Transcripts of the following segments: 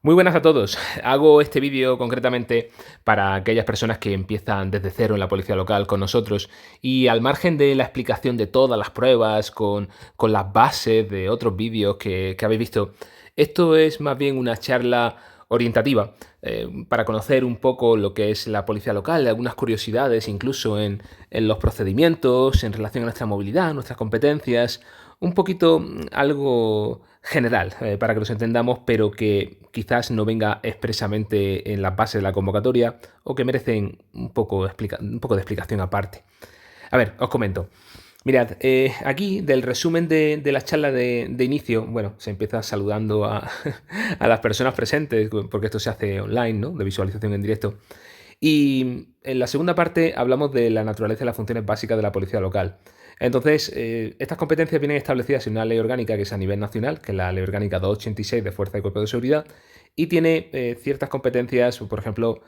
Muy buenas a todos. Hago este vídeo concretamente para aquellas personas que empiezan desde cero en la policía local con nosotros y al margen de la explicación de todas las pruebas con las bases de otros vídeos que habéis visto, esto es más bien una charla orientativa para conocer un poco lo que es la policía local, algunas curiosidades incluso en los procedimientos, en relación a nuestra movilidad, nuestras competencias, un poquito algo general, para que los entendamos, pero que quizás no venga expresamente en la base de la convocatoria o que merecen un poco de explicación aparte. A ver, os comento. Mirad, aquí del resumen de la charla de inicio, bueno, se empieza saludando a las personas presentes, porque esto se hace online, ¿no? De visualización en directo. Y en la segunda parte hablamos de la naturaleza y las funciones básicas de la policía local. Entonces, estas competencias vienen establecidas en una ley orgánica que es a nivel nacional, que es la Ley Orgánica 286 de Fuerza y Cuerpo de Seguridad, y tiene ciertas competencias, por ejemplo,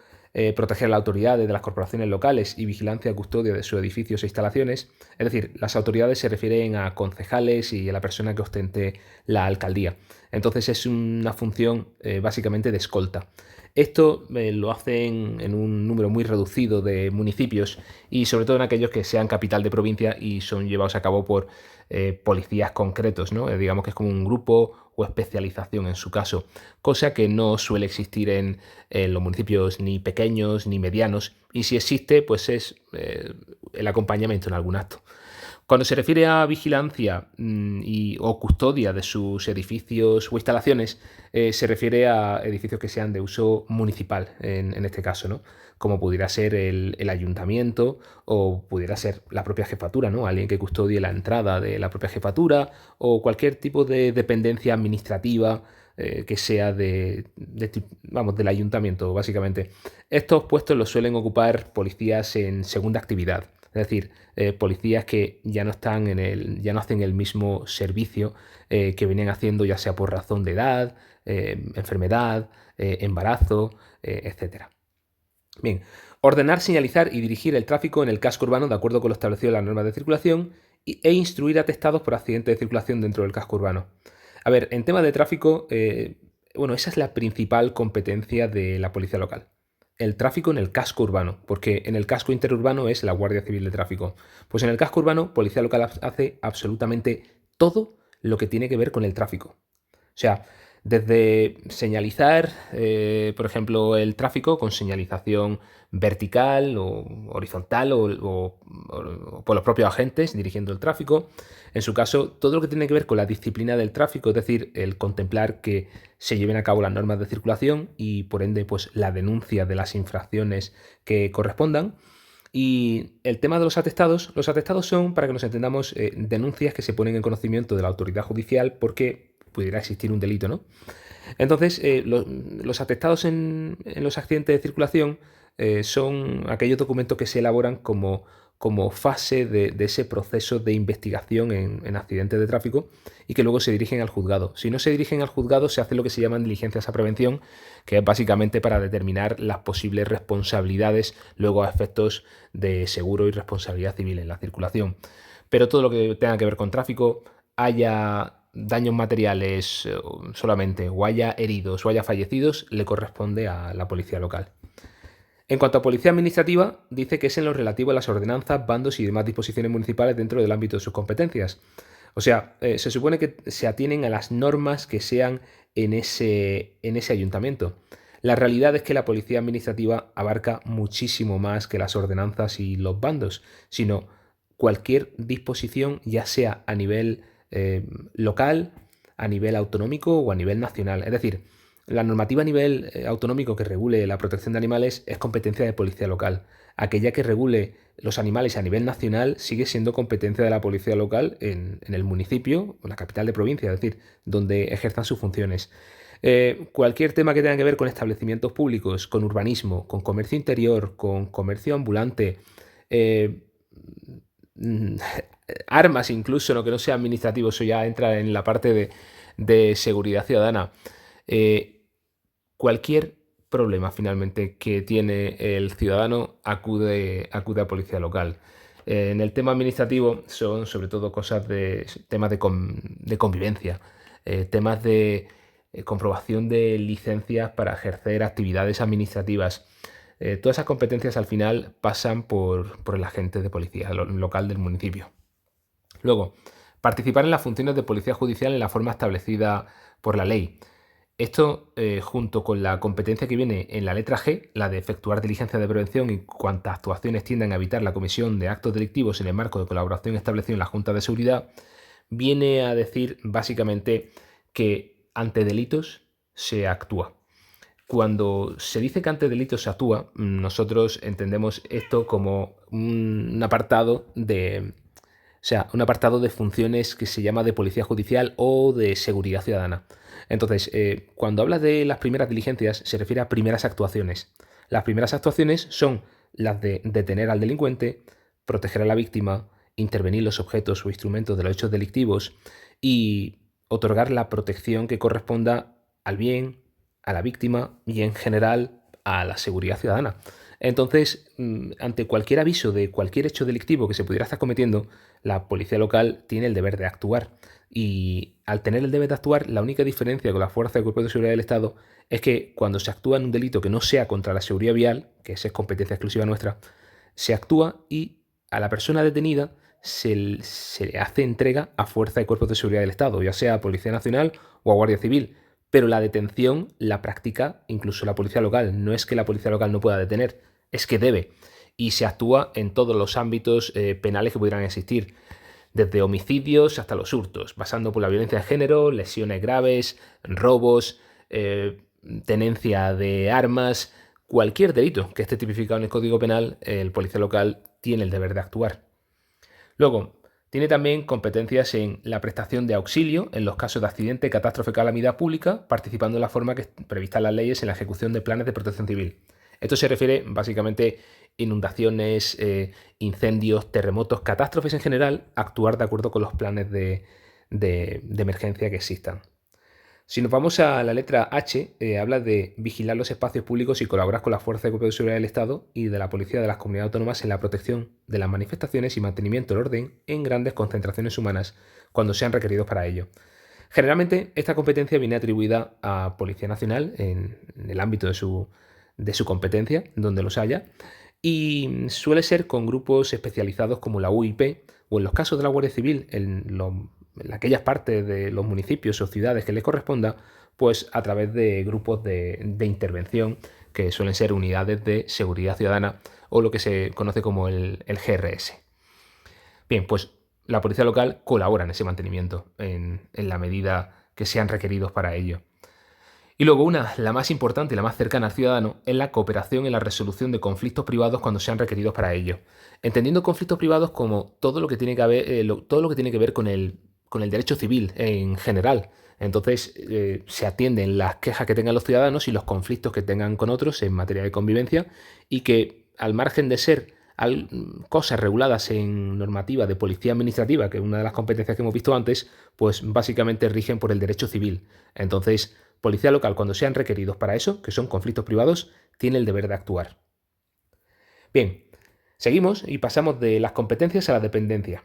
proteger a las autoridades de las corporaciones locales y vigilancia y custodia de sus edificios e instalaciones. Es decir, las autoridades se refieren a concejales y a la persona que ostente la alcaldía. Entonces es una función básicamente de escolta. Esto lo hacen en un número muy reducido de municipios y sobre todo en aquellos que sean capital de provincia y son llevados a cabo por policías concretos, ¿no? Digamos que es como un grupo o especialización en su caso, cosa que no suele existir en los municipios ni pequeños ni medianos y si existe pues es el acompañamiento en algún acto. Cuando se refiere a vigilancia o custodia de sus edificios o instalaciones, se refiere a edificios que sean de uso municipal, en este caso, ¿no? Como pudiera ser el ayuntamiento o pudiera ser la propia jefatura, ¿no? Alguien que custodie la entrada de la propia jefatura o cualquier tipo de dependencia administrativa que sea vamos, del ayuntamiento, básicamente. Estos puestos los suelen ocupar policías en segunda actividad. Es decir, policías que ya no están ya no hacen el mismo servicio que venían haciendo, ya sea por razón de edad, enfermedad, embarazo, etcétera. Bien, ordenar, señalizar y dirigir el tráfico en el casco urbano de acuerdo con lo establecido en las normas de circulación e instruir atestados por accidentes de circulación dentro del casco urbano. A ver, en tema de tráfico, bueno, esa es la principal competencia de la policía local. El tráfico en el casco urbano, porque en el casco interurbano es la Guardia Civil de Tráfico. Pues en el casco urbano, policía local hace absolutamente todo lo que tiene que ver con el tráfico. O sea, desde señalizar, por ejemplo, el tráfico con señalización vertical o horizontal o por los propios agentes dirigiendo el tráfico. En su caso, todo lo que tiene que ver con la disciplina del tráfico, es decir, el contemplar que se lleven a cabo las normas de circulación y, por ende, pues la denuncia de las infracciones que correspondan. Y el tema de los atestados son, para que nos entendamos, denuncias que se ponen en conocimiento de la autoridad judicial porque pudiera existir un delito, ¿no? Entonces, los atestados en los accidentes de circulación son aquellos documentos que se elaboran como fase de ese proceso de investigación en accidentes de tráfico y que luego se dirigen al juzgado. Si no se dirigen al juzgado, se hace lo que se llaman diligencias a prevención, que es básicamente para determinar las posibles responsabilidades luego a efectos de seguro y responsabilidad civil en la circulación. Pero todo lo que tenga que ver con tráfico, haya daños materiales solamente, o haya heridos o haya fallecidos, le corresponde a la policía local. En cuanto a policía administrativa, dice que es en lo relativo a las ordenanzas, bandos y demás disposiciones municipales dentro del ámbito de sus competencias. O sea, se supone que se atienen a las normas que sean en ese ayuntamiento. La realidad es que la policía administrativa abarca muchísimo más que las ordenanzas y los bandos, sino cualquier disposición, ya sea a nivel local, a nivel autonómico o a nivel nacional. Es decir, la normativa a nivel autonómico que regule la protección de animales es competencia de policía local. Aquella que regule los animales a nivel nacional sigue siendo competencia de la policía local en el municipio o la capital de provincia, es decir, donde ejerzan sus funciones. Cualquier tema que tenga que ver con establecimientos públicos, con urbanismo, con comercio interior, con comercio ambulante, eh, armas incluso, no que no sea administrativo, eso ya entra en la parte de seguridad ciudadana. Eh, Cualquier problema finalmente que tiene el ciudadano acude a policía local. En el tema administrativo son sobre todo cosas de temas de convivencia, temas de comprobación de licencias para ejercer actividades administrativas. Todas esas competencias al final pasan por el agente de policía local del municipio. Luego, participar en las funciones de policía judicial en la forma establecida por la ley. Esto, junto con la competencia que viene en la letra G, la de efectuar diligencias de prevención y cuantas actuaciones tiendan a evitar la comisión de actos delictivos en el marco de colaboración establecido en la Junta de Seguridad, viene a decir básicamente que ante delitos se actúa. Cuando se dice que ante delitos se actúa, nosotros entendemos esto como un apartado un apartado de funciones que se llama de policía judicial o de seguridad ciudadana. Entonces, cuando hablas de las primeras diligencias, se refiere a primeras actuaciones. Las primeras actuaciones son las de detener al delincuente, proteger a la víctima, intervenir los objetos o instrumentos de los hechos delictivos y otorgar la protección que corresponda al bien, a la víctima y en general a la seguridad ciudadana. Entonces, ante cualquier aviso de cualquier hecho delictivo que se pudiera estar cometiendo, la policía local tiene el deber de actuar. Y al tener el deber de actuar, la única diferencia con la fuerza de cuerpo de seguridad del Estado es que cuando se actúa en un delito que no sea contra la seguridad vial, que esa es competencia exclusiva nuestra, se actúa y a la persona detenida se le hace entrega a fuerza de cuerpos de seguridad del Estado, ya sea a Policía Nacional o a Guardia Civil. Pero la detención la practica incluso la policía local. No es que la policía local no pueda detener, es que debe. Y se actúa en todos los ámbitos penales que pudieran existir, desde homicidios hasta los hurtos, pasando por la violencia de género, lesiones graves, robos, tenencia de armas, cualquier delito que esté tipificado en el Código Penal, el policía local tiene el deber de actuar. Luego, tiene también competencias en la prestación de auxilio en los casos de accidente, catástrofe, calamidad pública, participando de la forma que es prevista en las leyes en la ejecución de planes de protección civil. Esto se refiere básicamente a inundaciones, incendios, terremotos, catástrofes en general, actuar de acuerdo con los planes de emergencia que existan. Si nos vamos a la letra H, habla de vigilar los espacios públicos y colaborar con las fuerzas de cuerpo de seguridad del Estado y de la policía de las comunidades autónomas en la protección de las manifestaciones y mantenimiento del orden en grandes concentraciones humanas cuando sean requeridos para ello. Generalmente, esta competencia viene atribuida a Policía Nacional en el ámbito de su competencia, donde los haya, y suele ser con grupos especializados como la UIP o en los casos de la Guardia Civil, en aquellas partes de los municipios o ciudades que les corresponda, pues a través de grupos de intervención que suelen ser unidades de seguridad ciudadana o lo que se conoce como el GRS. Bien, pues la policía local colabora en ese mantenimiento en la medida que sean requeridos para ello. Y luego la más importante y la más cercana al ciudadano, es la cooperación en la resolución de conflictos privados cuando sean requeridos para ello. Entendiendo conflictos privados como todo lo que tiene que ver con el derecho civil en general. Entonces, se atienden las quejas que tengan los ciudadanos y los conflictos que tengan con otros en materia de convivencia y que, al margen de ser cosas reguladas en normativa de policía administrativa, que es una de las competencias que hemos visto antes, pues básicamente rigen por el derecho civil. Entonces, policía local, cuando sean requeridos para eso, que son conflictos privados, tiene el deber de actuar. Bien, seguimos y pasamos de las competencias a la dependencia.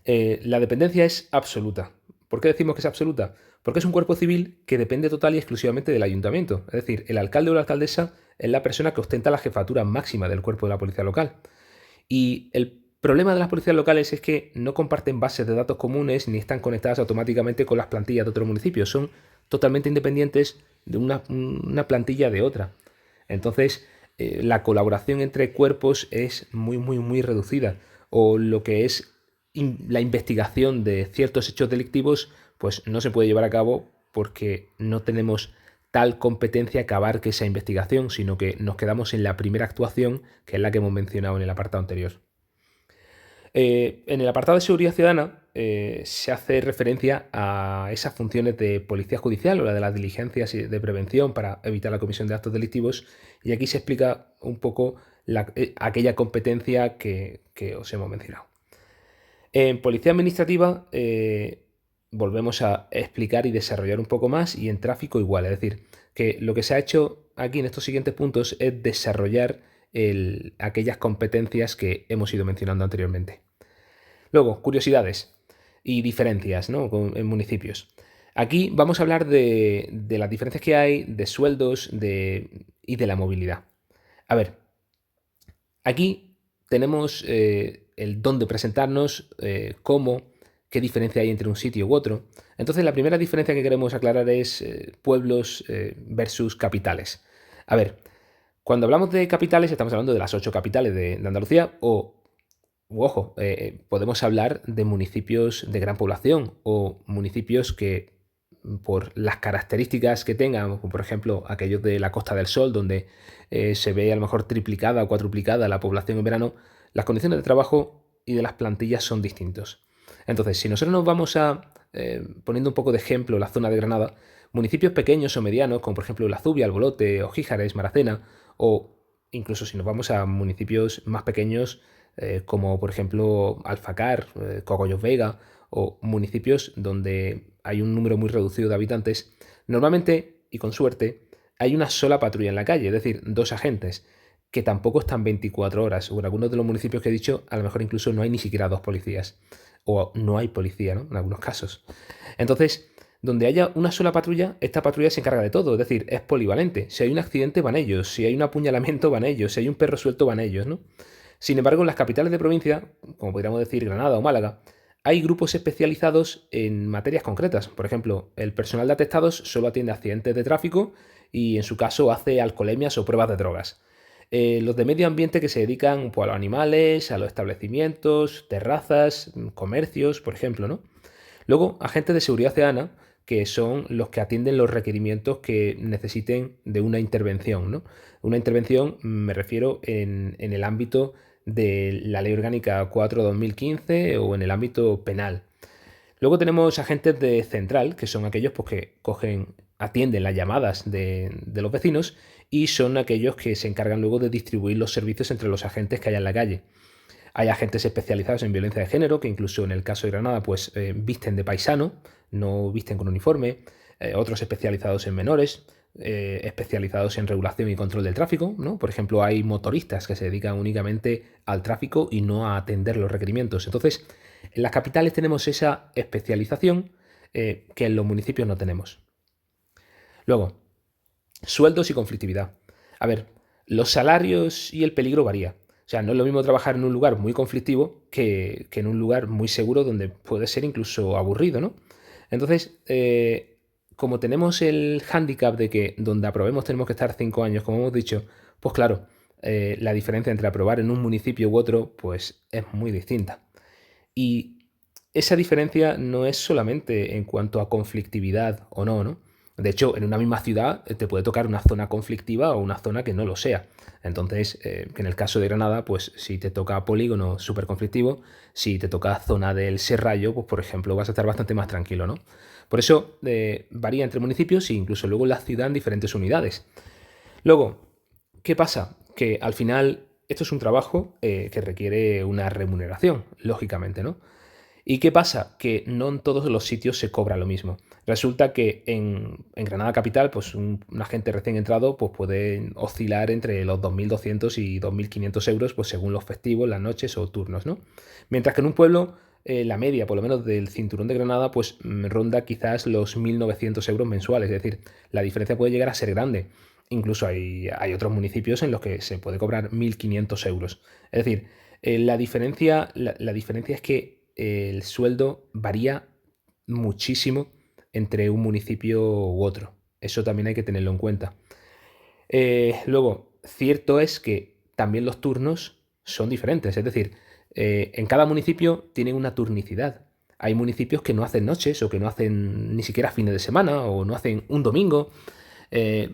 La dependencia es absoluta. ¿Por qué decimos que es absoluta? Porque es un cuerpo civil que depende total y exclusivamente del ayuntamiento. Es decir, el alcalde o la alcaldesa es la persona que ostenta la jefatura máxima del cuerpo de la policía local. Y el problema de las policías locales es que no comparten bases de datos comunes ni están conectadas automáticamente con las plantillas de otros municipios. Son totalmente independientes de una plantilla de otra. Entonces, la colaboración entre cuerpos es muy, muy, muy reducida. O lo que es la investigación de ciertos hechos delictivos, pues no se puede llevar a cabo porque no tenemos tal competencia que abarque esa investigación, sino que nos quedamos en la primera actuación, que es la que hemos mencionado en el apartado anterior. En el apartado de seguridad ciudadana se hace referencia a esas funciones de policía judicial o la de las diligencias de prevención para evitar la comisión de actos delictivos, y aquí se explica un poco aquella competencia que os hemos mencionado. En policía administrativa volvemos a explicar y desarrollar un poco más, y en tráfico igual, es decir, que lo que se ha hecho aquí en estos siguientes puntos es desarrollar aquellas competencias que hemos ido mencionando anteriormente. Luego, curiosidades y diferencias, ¿no?, en municipios. Aquí vamos a hablar de las diferencias que hay de sueldos y de la movilidad. A ver, aquí tenemos el dónde presentarnos, cómo, qué diferencia hay entre un sitio u otro. Entonces, la primera diferencia que queremos aclarar es pueblos versus capitales. A ver, cuando hablamos de capitales, estamos hablando de las 8 capitales de Andalucía ojo, podemos hablar de municipios de gran población o municipios que por las características que tengan, como por ejemplo aquellos de la Costa del Sol, donde se ve a lo mejor triplicada o cuadruplicada la población en verano, las condiciones de trabajo y de las plantillas son distintos. Entonces, si nosotros nos vamos poniendo un poco de ejemplo la zona de Granada, municipios pequeños o medianos, como por ejemplo La Zubia, Albolote, Ojíjares, Maracena, o incluso si nos vamos a municipios más pequeños, como por ejemplo Alfacar, Cogollos Vega, o municipios donde hay un número muy reducido de habitantes, normalmente, y con suerte, hay una sola patrulla en la calle, es decir, 2 agentes, que tampoco están 24 horas, o en algunos de los municipios que he dicho, a lo mejor incluso no hay ni siquiera 2 policías, o no hay policía, ¿no? En algunos casos. Entonces, donde haya una sola patrulla, esta patrulla se encarga de todo, es decir, es polivalente. Si hay un accidente, van ellos, si hay un apuñalamiento, van ellos, si hay un perro suelto, van ellos, ¿no? Sin embargo, en las capitales de provincia, como podríamos decir Granada o Málaga, hay grupos especializados en materias concretas. Por ejemplo, el personal de atestados solo atiende accidentes de tráfico y en su caso hace alcoholemias o pruebas de drogas. Los de medio ambiente que se dedican pues, a los animales, a los establecimientos, terrazas, comercios, por ejemplo, ¿no? Luego, agentes de seguridad ciudadana, que son los que atienden los requerimientos que necesiten de una intervención, ¿no? Una intervención me refiero en el ámbito de la Ley Orgánica 4/2015 o en el ámbito penal. Luego tenemos agentes de central, que son aquellos pues, que atienden las llamadas de los vecinos y son aquellos que se encargan luego de distribuir los servicios entre los agentes que hay en la calle. Hay agentes especializados en violencia de género, que incluso en el caso de Granada, pues visten de paisano, no visten con uniforme. Otros especializados en menores, especializados en regulación y control del tráfico, ¿no? Por ejemplo, hay motoristas que se dedican únicamente al tráfico y no a atender los requerimientos. Entonces, en las capitales tenemos esa especialización que en los municipios no tenemos. Luego, sueldos y conflictividad. A ver, los salarios y el peligro varía. O sea, no es lo mismo trabajar en un lugar muy conflictivo que en un lugar muy seguro donde puede ser incluso aburrido, ¿no? Entonces, como tenemos el hándicap de que donde aprobemos tenemos que estar 5 años, como hemos dicho, pues claro, la diferencia entre aprobar en un municipio u otro, pues es muy distinta. Y esa diferencia no es solamente en cuanto a conflictividad o no, ¿no? De hecho, en una misma ciudad te puede tocar una zona conflictiva o una zona que no lo sea. Entonces, que en el caso de Granada, pues si te toca polígono súper conflictivo, si te toca zona del Serrallo, pues por ejemplo vas a estar bastante más tranquilo, ¿no? Por eso varía entre municipios e incluso luego en la ciudad en diferentes unidades. Luego, ¿qué pasa? Que al final esto es un trabajo que requiere una remuneración, lógicamente, ¿no? ¿Y qué pasa? Que no en todos los sitios se cobra lo mismo. Resulta que en Granada Capital, pues un agente recién entrado pues puede oscilar entre los 2.200 y 2.500 euros, pues según los festivos, las noches o turnos, ¿no? Mientras que en un pueblo, la media, por lo menos del cinturón de Granada, pues ronda quizás los 1.900 euros mensuales. Es decir, la diferencia puede llegar a ser grande. Incluso hay otros municipios en los que se puede cobrar 1.500 euros. Es decir, la diferencia es que el sueldo varía muchísimo entre un municipio u otro. Eso también hay que tenerlo en cuenta. Luego, cierto es que también los turnos son diferentes, es decir, en cada municipio tienen una turnicidad. Hay municipios que no hacen noches o que no hacen ni siquiera fines de semana o no hacen un domingo, eh,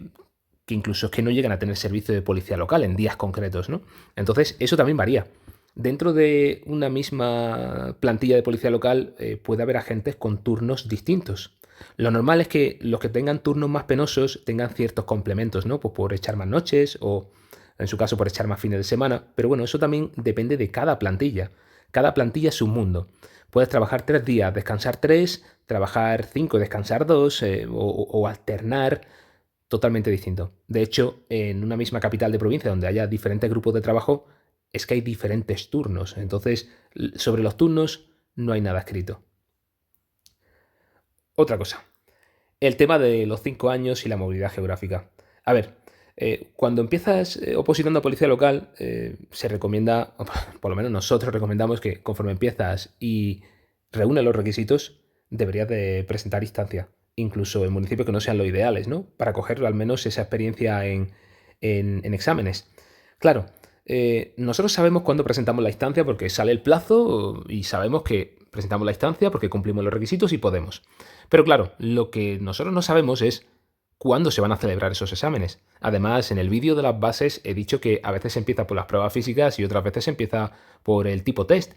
que incluso es que no llegan a tener servicio de policía local en días concretos, ¿no? Entonces, eso también varía. Dentro de una misma plantilla de policía local puede haber agentes con turnos distintos. Lo normal es que los que tengan turnos más penosos tengan ciertos complementos, ¿no? Pues por echar más noches o, en su caso, por echar más fines de semana. Pero bueno, eso también depende de cada plantilla. Cada plantilla es un mundo. Puedes trabajar 3 días, descansar 3, trabajar 5, descansar 2, o alternar, totalmente distinto. De hecho, en una misma capital de provincia donde haya diferentes grupos de trabajo, es que hay diferentes turnos. Entonces, sobre los turnos no hay nada escrito. Otra cosa. el tema de los 5 años y la movilidad geográfica. A ver, cuando empiezas opositando a policía local, se recomienda, o por lo menos nosotros recomendamos que conforme empiezas y reúnes los requisitos, deberías de presentar instancia, incluso en municipios que no sean los ideales, ¿no? Para coger al menos esa experiencia en exámenes. Claro, nosotros sabemos cuándo presentamos la instancia porque sale el plazo y sabemos que presentamos la instancia porque cumplimos los requisitos y podemos. Pero claro, lo que nosotros no sabemos es cuándo se van a celebrar esos exámenes. Además, en el vídeo de las bases he dicho que a veces se empieza por las pruebas físicas y otras veces se empieza por el tipo test.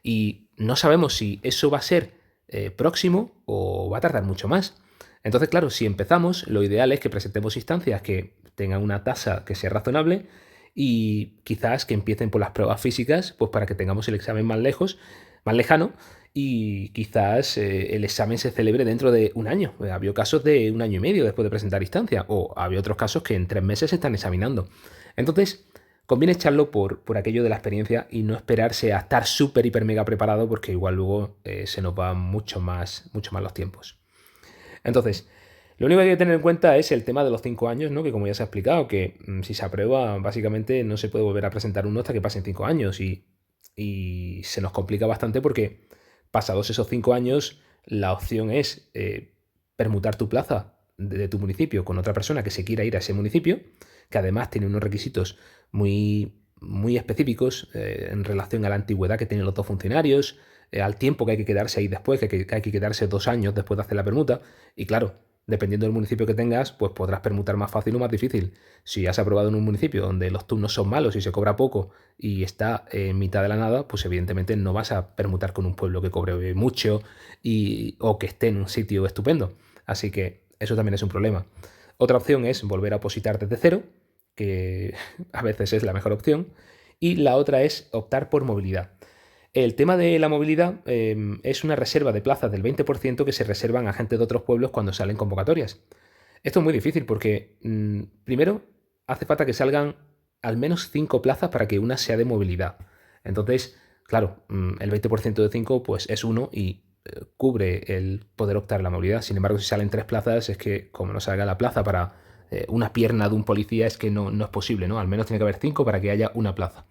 Y no sabemos si eso va a ser próximo o va a tardar mucho más. Entonces, claro, si empezamos, lo ideal es que presentemos instancias que tengan una tasa que sea razonable y quizás que empiecen por las pruebas físicas, pues para que tengamos el examen más lejos, más lejano, y quizás el examen se celebre dentro de un año. Había casos de un año y medio después de presentar instancia, o había otros casos que en 3 meses se están examinando. Entonces, conviene echarlo por aquello de la experiencia y no esperarse a estar súper, hiper, mega preparado, porque igual luego se nos van mucho más los tiempos. Entonces, lo único que hay que tener en cuenta es el tema de los 5 años, ¿no? Que como ya se ha explicado, que si se aprueba, básicamente no se puede volver a presentar uno hasta que pasen 5 años y se nos complica bastante porque pasados esos 5 años, la opción es permutar tu plaza de tu municipio con otra persona que se quiera ir a ese municipio, que además tiene unos requisitos muy específicos en relación a la antigüedad que tienen los dos funcionarios, al tiempo que hay que quedarse ahí después, que hay que quedarse 2 años después de hacer la permuta. Y claro, dependiendo del municipio que tengas, pues podrás permutar más fácil o más difícil. Si has aprobado en un municipio donde los turnos son malos y se cobra poco y está en mitad de la nada, pues evidentemente no vas a permutar con un pueblo que cobre mucho o que esté en un sitio estupendo. Así que eso también es un problema. Otra opción es volver a opositar desde cero, que a veces es la mejor opción. Y la otra es optar por movilidad. El tema de la movilidad es una reserva de plazas del 20% que se reservan a gente de otros pueblos cuando salen convocatorias. Esto es muy difícil porque, primero, hace falta que salgan al menos 5 plazas para que una sea de movilidad. Entonces, claro, el 20% de 5 pues, es uno y cubre el poder optar a la movilidad. Sin embargo, si salen 3 plazas, es que como no salga la plaza para una pierna de un policía, es que no es posible, ¿no? Al menos tiene que haber 5 para que haya una plaza.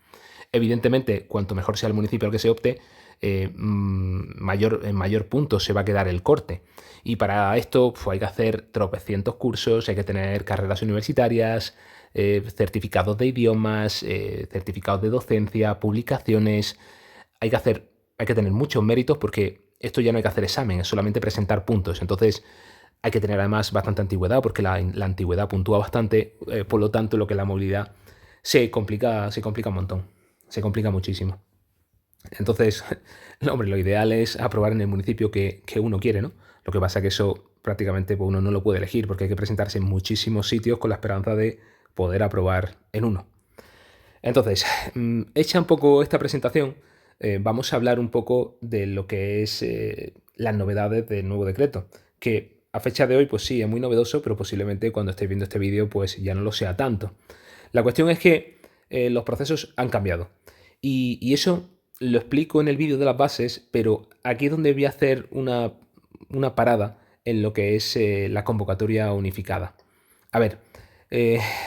Evidentemente, cuanto mejor sea el municipio al que se opte, en mayor punto se va a quedar el corte. Y para esto pues, hay que hacer tropecientos cursos, hay que tener carreras universitarias, certificados de idiomas, certificados de docencia, publicaciones. Hay que tener muchos méritos porque esto ya no hay que hacer examen, es solamente presentar puntos. Entonces hay que tener además bastante antigüedad porque la antigüedad puntúa bastante, por lo tanto lo que es la movilidad se complica un montón. Se complica muchísimo. Entonces, hombre, lo ideal es aprobar en el municipio que uno quiere, ¿no? Lo que pasa es que eso prácticamente pues, uno no lo puede elegir porque hay que presentarse en muchísimos sitios con la esperanza de poder aprobar en uno. Entonces, hecha un poco esta presentación, vamos a hablar un poco de lo que es las novedades del nuevo decreto, que a fecha de hoy, pues sí, es muy novedoso, pero posiblemente cuando estéis viendo este vídeo, pues ya no lo sea tanto. La cuestión es que los procesos han cambiado. Y eso lo explico en el vídeo de las bases, pero aquí es donde voy a hacer una parada en lo que es la convocatoria unificada. A ver,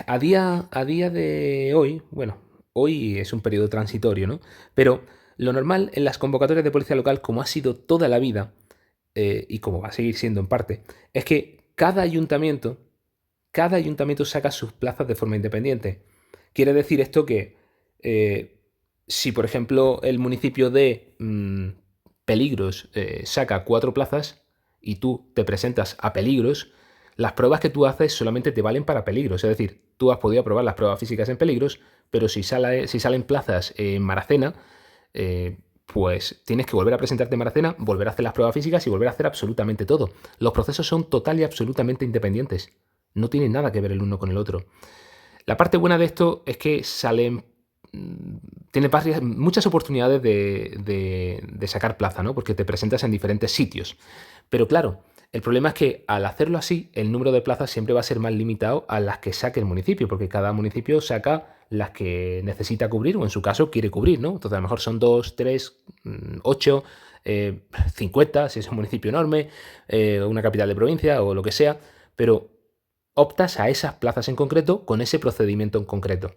a día de hoy, bueno, hoy es un periodo transitorio, ¿no? Pero lo normal en las convocatorias de policía local, como ha sido toda la vida, y como va a seguir siendo en parte, es que cada ayuntamiento saca sus plazas de forma independiente. Quiere decir esto que si, por ejemplo, el municipio de Peligros saca 4 plazas y tú te presentas a Peligros, las pruebas que tú haces solamente te valen para Peligros. Es decir, tú has podido aprobar las pruebas físicas en Peligros, pero si salen plazas en Maracena, pues tienes que volver a presentarte en Maracena, volver a hacer las pruebas físicas y volver a hacer absolutamente todo. Los procesos son total y absolutamente independientes. No tienen nada que ver el uno con el otro. La parte buena de esto es que tiene muchas oportunidades de sacar plaza, ¿no? Porque te presentas en diferentes sitios. Pero claro, el problema es que al hacerlo así, el número de plazas siempre va a ser más limitado a las que saque el municipio, porque cada municipio saca las que necesita cubrir o en su caso quiere cubrir, ¿no? Entonces a lo mejor son 2, 3, 8 50, si es un municipio enorme, una capital de provincia o lo que sea, pero optas a esas plazas en concreto con ese procedimiento en concreto.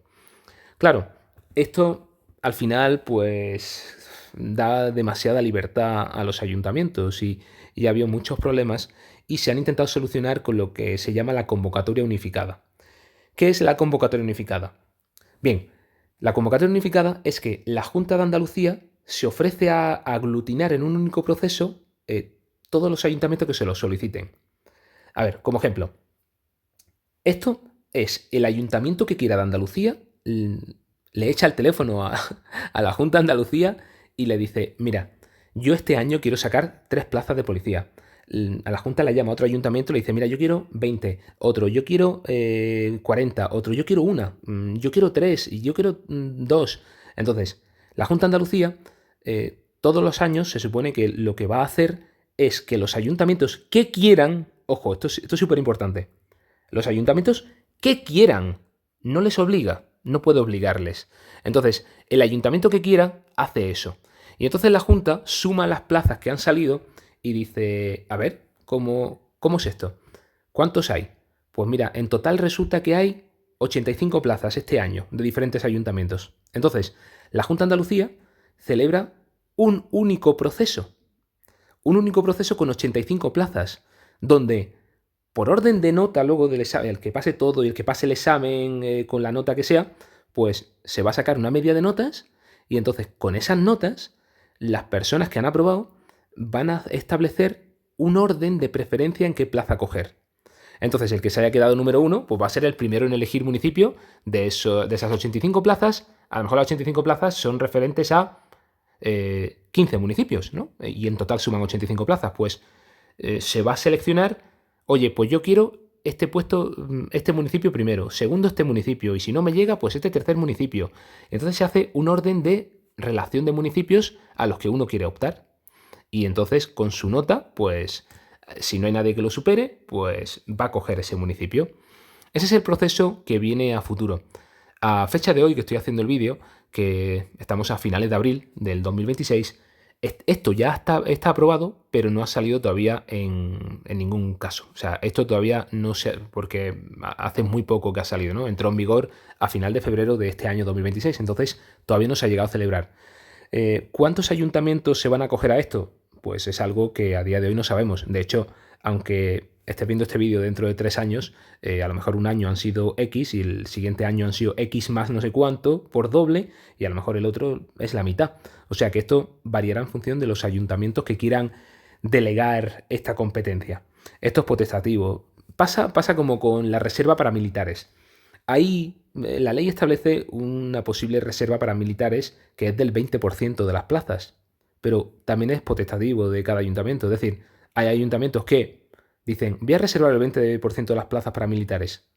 Claro, esto al final pues da demasiada libertad a los ayuntamientos y ha habido muchos problemas y se han intentado solucionar con lo que se llama la convocatoria unificada. ¿Qué es la convocatoria unificada? Bien, la convocatoria unificada es que la Junta de Andalucía se ofrece a aglutinar en un único proceso todos los ayuntamientos que se lo soliciten. A ver, como ejemplo, esto es el ayuntamiento que quiera de Andalucía, le echa el teléfono a la Junta de Andalucía y le dice, mira, yo este año quiero sacar 3 plazas de policía. A la Junta le llama a otro ayuntamiento y le dice, mira, yo quiero 20, otro, yo quiero 40, otro, yo quiero una, yo quiero 3 y yo quiero 2. Entonces, la Junta de Andalucía todos los años se supone que lo que va a hacer es que los ayuntamientos que quieran, ojo, esto es súper importante, los ayuntamientos que quieran, no les obliga, no puede obligarles. Entonces, el ayuntamiento que quiera hace eso. Y entonces la Junta suma las plazas que han salido y dice, a ver, ¿cómo es esto? ¿Cuántos hay? Pues mira, en total resulta que hay 85 plazas este año de diferentes ayuntamientos. Entonces, la Junta de Andalucía celebra un único proceso con 85 plazas, donde por orden de nota luego del examen, el que pase todo y el que pase el examen con la nota que sea, pues se va a sacar una media de notas y entonces con esas notas las personas que han aprobado van a establecer un orden de preferencia en qué plaza coger. Entonces el que se haya quedado número 1 pues va a ser el primero en elegir municipio de esas 85 plazas. A lo mejor las 85 plazas son referentes a 15 municipios, ¿no? Y en total suman 85 plazas. Pues se va a seleccionar, oye, pues yo quiero este puesto, este municipio primero, segundo este municipio, y si no me llega, pues este tercer municipio. Entonces se hace un orden de relación de municipios a los que uno quiere optar. Y entonces con su nota, pues si no hay nadie que lo supere, pues va a coger ese municipio. Ese es el proceso que viene a futuro. A fecha de hoy que estoy haciendo el vídeo, que estamos a finales de abril del 2026, esto ya está aprobado, pero no ha salido todavía en ningún caso. O sea, esto todavía no se... porque hace muy poco que ha salido, ¿no? Entró en vigor a final de febrero de este año 2026, entonces todavía no se ha llegado a celebrar. ¿Cuántos ayuntamientos se van a acoger a esto? Pues es algo que a día de hoy no sabemos. De hecho, aunque estés viendo este vídeo dentro de 3 años, a lo mejor un año han sido X y el siguiente año han sido X más no sé cuánto por doble y a lo mejor el otro es la mitad. O sea que esto variará en función de los ayuntamientos que quieran delegar esta competencia. Esto es potestativo. Pasa como con la reserva para militares. Ahí la ley establece una posible reserva para militares que es del 20% de las plazas, pero también es potestativo de cada ayuntamiento. Es decir, hay ayuntamientos que dicen, voy a reservar el 20% de las plazas para militares,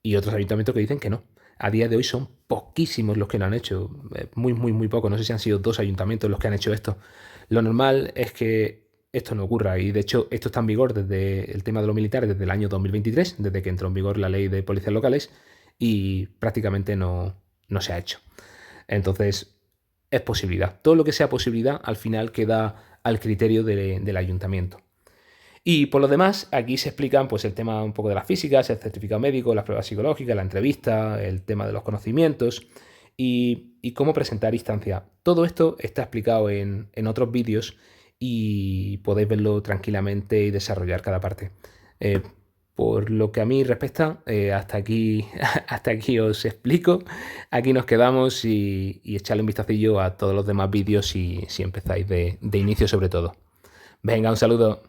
y otros ayuntamientos que dicen que no. A día de hoy son poquísimos los que lo han hecho, muy, muy, muy poco. No sé si han sido 2 ayuntamientos los que han hecho esto. Lo normal es que esto no ocurra y de hecho esto está en vigor desde el tema de los militares desde el año 2023, desde que entró en vigor la ley de policías locales y prácticamente no se ha hecho. Entonces es posibilidad. Todo lo que sea posibilidad al final queda al criterio del ayuntamiento. Y por lo demás, aquí se explican pues, el tema un poco de las físicas, el certificado médico, las pruebas psicológicas, la entrevista, el tema de los conocimientos y cómo presentar instancia. Todo esto está explicado en otros vídeos y podéis verlo tranquilamente y desarrollar cada parte. Por lo que a mí respecta, hasta aquí os explico. Aquí nos quedamos y echarle un vistacillo a todos los demás vídeos si empezáis de inicio sobre todo. Venga, un saludo.